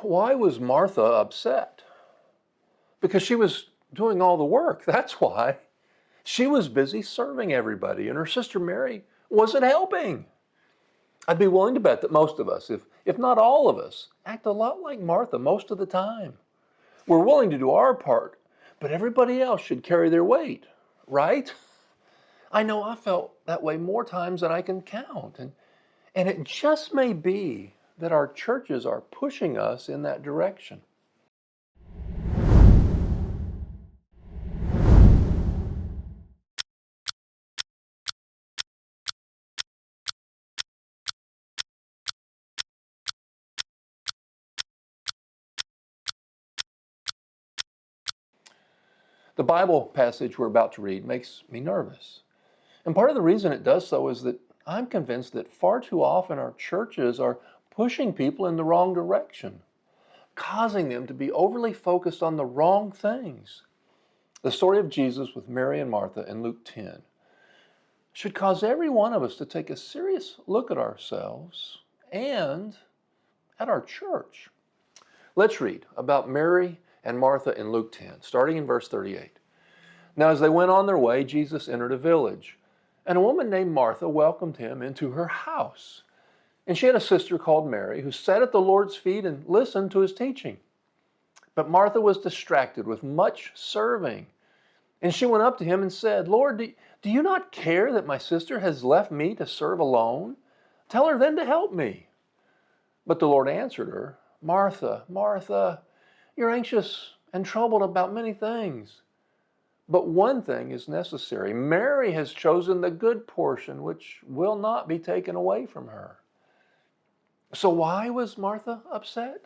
Why was Martha upset? Because she was doing all the work. That's why. She was busy serving everybody, and her sister Mary wasn't helping. I'd be willing to bet that most of us, if not all of us, act a lot like Martha most of the time. We're willing to do our part, but everybody else should carry their weight, right? I know I felt that way more times than I can count. And it just may be that our churches are pushing us in that direction. The Bible passage we're about to read makes me nervous. And part of the reason it does so is that I'm convinced that far too often our churches are pushing people in the wrong direction, causing them to be overly focused on the wrong things. The story of Jesus with Mary and Martha in Luke 10 should cause every one of us to take a serious look at ourselves and at our church. Let's read about Mary and Martha in Luke 10, starting in verse 38. Now, as they went on their way, Jesus entered a village, and a woman named Martha welcomed him into her house. And she had a sister called Mary who sat at the Lord's feet and listened to his teaching. But Martha was distracted with much serving. And she went up to him and said, Lord, do you not care that my sister has left me to serve alone? Tell her then to help me. But the Lord answered her, Martha, Martha, you're anxious and troubled about many things. But one thing is necessary. Mary has chosen the good portion, which will not be taken away from her. So why was Martha upset?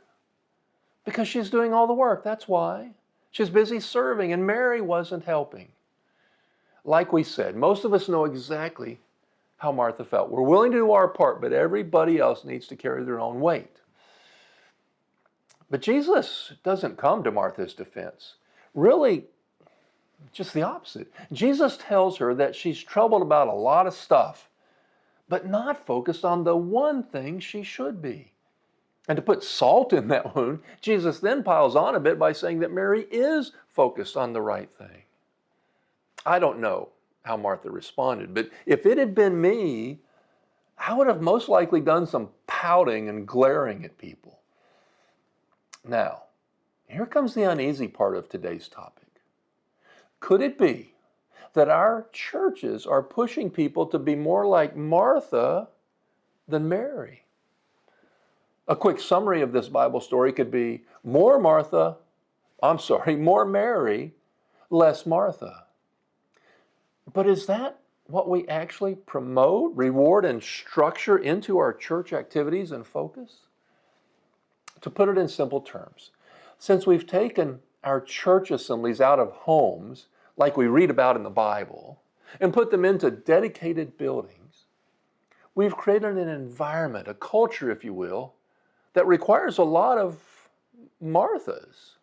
Because she's doing all the work, that's why. She's busy serving, and Mary wasn't helping. Like we said, most of us know exactly how Martha felt. We're willing to do our part, but everybody else needs to carry their own weight. But Jesus doesn't come to Martha's defense. Really, just the opposite. Jesus tells her that she's troubled about a lot of stuff, but not focused on the one thing she should be. And to put salt in that wound, Jesus then piles on a bit by saying that Mary is focused on the right thing. I don't know how Martha responded, but if it had been me, I would have most likely done some pouting and glaring at people. Now, here comes the uneasy part of today's topic. Could it be that our churches are pushing people to be more like Martha than Mary? A quick summary of this Bible story could be more Mary, less Martha. But is that what we actually promote, reward, and structure into our church activities and focus? To put it in simple terms, since we've taken our church assemblies out of homes, like we read about in the Bible, and put them into dedicated buildings, we've created an environment, a culture, if you will, that requires a lot of Marthas.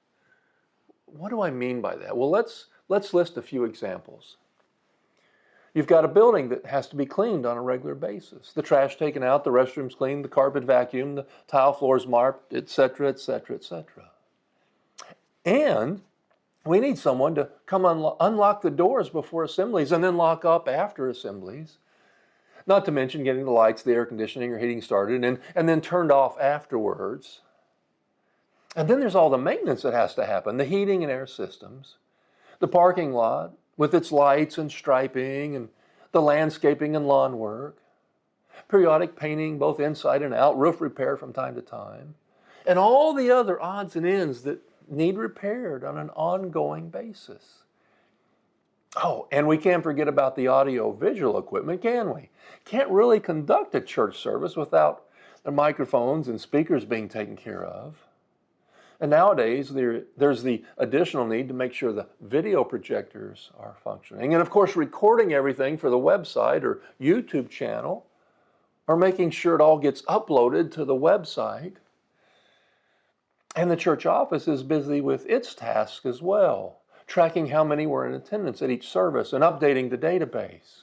What do I mean by that? Well, let's list a few examples. You've got a building that has to be cleaned on a regular basis. The trash taken out, the restrooms cleaned, the carpet vacuumed, the tile floors marked, etc., etc., etc. And we need someone to come unlock the doors before assemblies and then lock up after assemblies. Not to mention getting the lights, the air conditioning or heating started and then turned off afterwards. And then there's all the maintenance that has to happen, the heating and air systems, the parking lot with its lights and striping and the landscaping and lawn work, periodic painting both inside and out, roof repair from time to time, and all the other odds and ends that need repaired on an ongoing basis. Oh, and we can't forget about the audio-visual equipment, can we? Can't really conduct a church service without the microphones and speakers being taken care of. And nowadays, there's the additional need to make sure the video projectors are functioning. And of course, recording everything for the website or YouTube channel, or making sure it all gets uploaded to the website. And the church office is busy with its tasks as well, tracking how many were in attendance at each service and updating the database,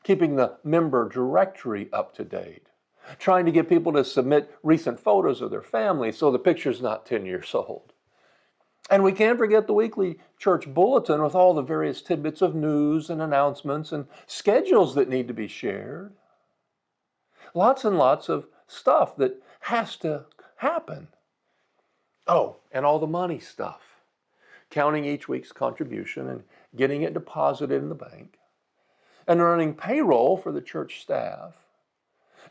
keeping the member directory up to date, trying to get people to submit recent photos of their family so the picture's not 10 years old. And we can't forget the weekly church bulletin with all the various tidbits of news and announcements and schedules that need to be shared. Lots and lots of stuff that has to happen. Oh, and all the money stuff. Counting each week's contribution and getting it deposited in the bank. And running payroll for the church staff.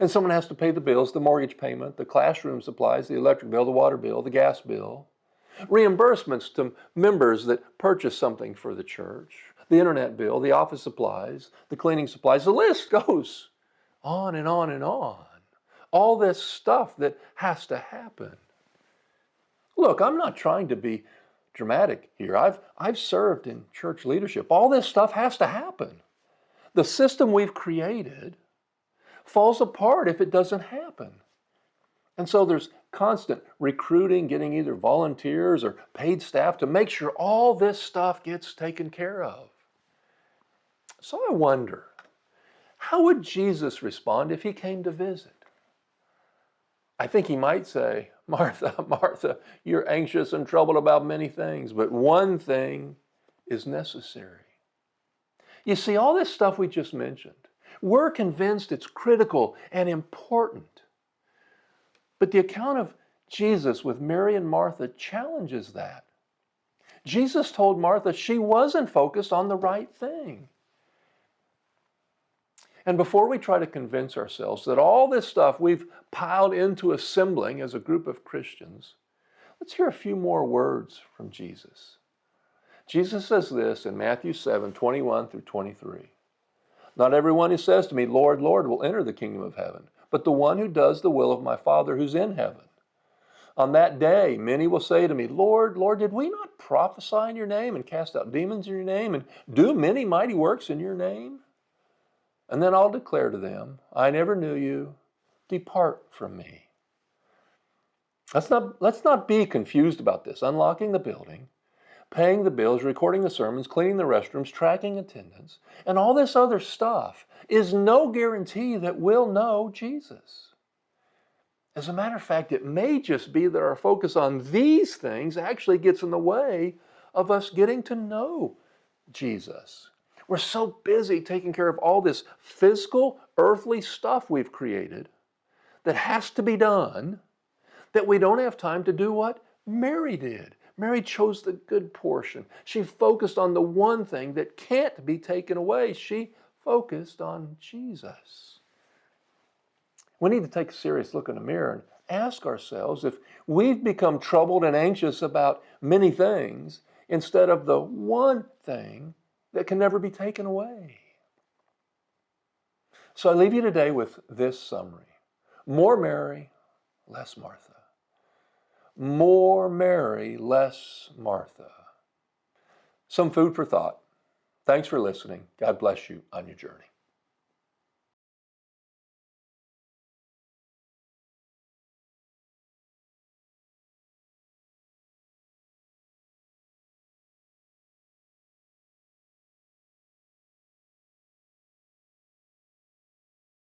And someone has to pay the bills, the mortgage payment, the classroom supplies, the electric bill, the water bill, the gas bill. Reimbursements to members that purchase something for the church. The internet bill, the office supplies, the cleaning supplies. The list goes on and on and on. All this stuff that has to happen. Look, I'm not trying to be dramatic here. I've served in church leadership. All this stuff has to happen. The system we've created falls apart if it doesn't happen. And so there's constant recruiting, getting either volunteers or paid staff to make sure all this stuff gets taken care of. So I wonder, how would Jesus respond if he came to visit? I think he might say, Martha, Martha, you're anxious and troubled about many things, but one thing is necessary. You see, all this stuff we just mentioned, we're convinced it's critical and important. But the account of Jesus with Mary and Martha challenges that. Jesus told Martha she wasn't focused on the right thing. And before we try to convince ourselves that all this stuff we've piled into assembling as a group of Christians, let's hear a few more words from Jesus. Jesus says this in Matthew 7:21 through 23. Not everyone who says to me, Lord, Lord, will enter the kingdom of heaven, but the one who does the will of my Father who's in heaven. On that day, many will say to me, Lord, Lord, did we not prophesy in your name and cast out demons in your name and do many mighty works in your name? And then I'll declare to them, I never knew you. Depart from me. Let's not be confused about this. Unlocking the building, paying the bills, recording the sermons, cleaning the restrooms, tracking attendance, and all this other stuff is no guarantee that we'll know Jesus. As a matter of fact, it may just be that our focus on these things actually gets in the way of us getting to know Jesus. We're so busy taking care of all this physical, earthly stuff we've created that has to be done that we don't have time to do what Mary did. Mary chose the good portion. She focused on the one thing that can't be taken away. She focused on Jesus. We need to take a serious look in the mirror and ask ourselves if we've become troubled and anxious about many things instead of the one thing that can never be taken away. So I leave you today with this summary. More Mary, less Martha. More Mary, less Martha. Some food for thought. Thanks for listening. God bless you on your journey.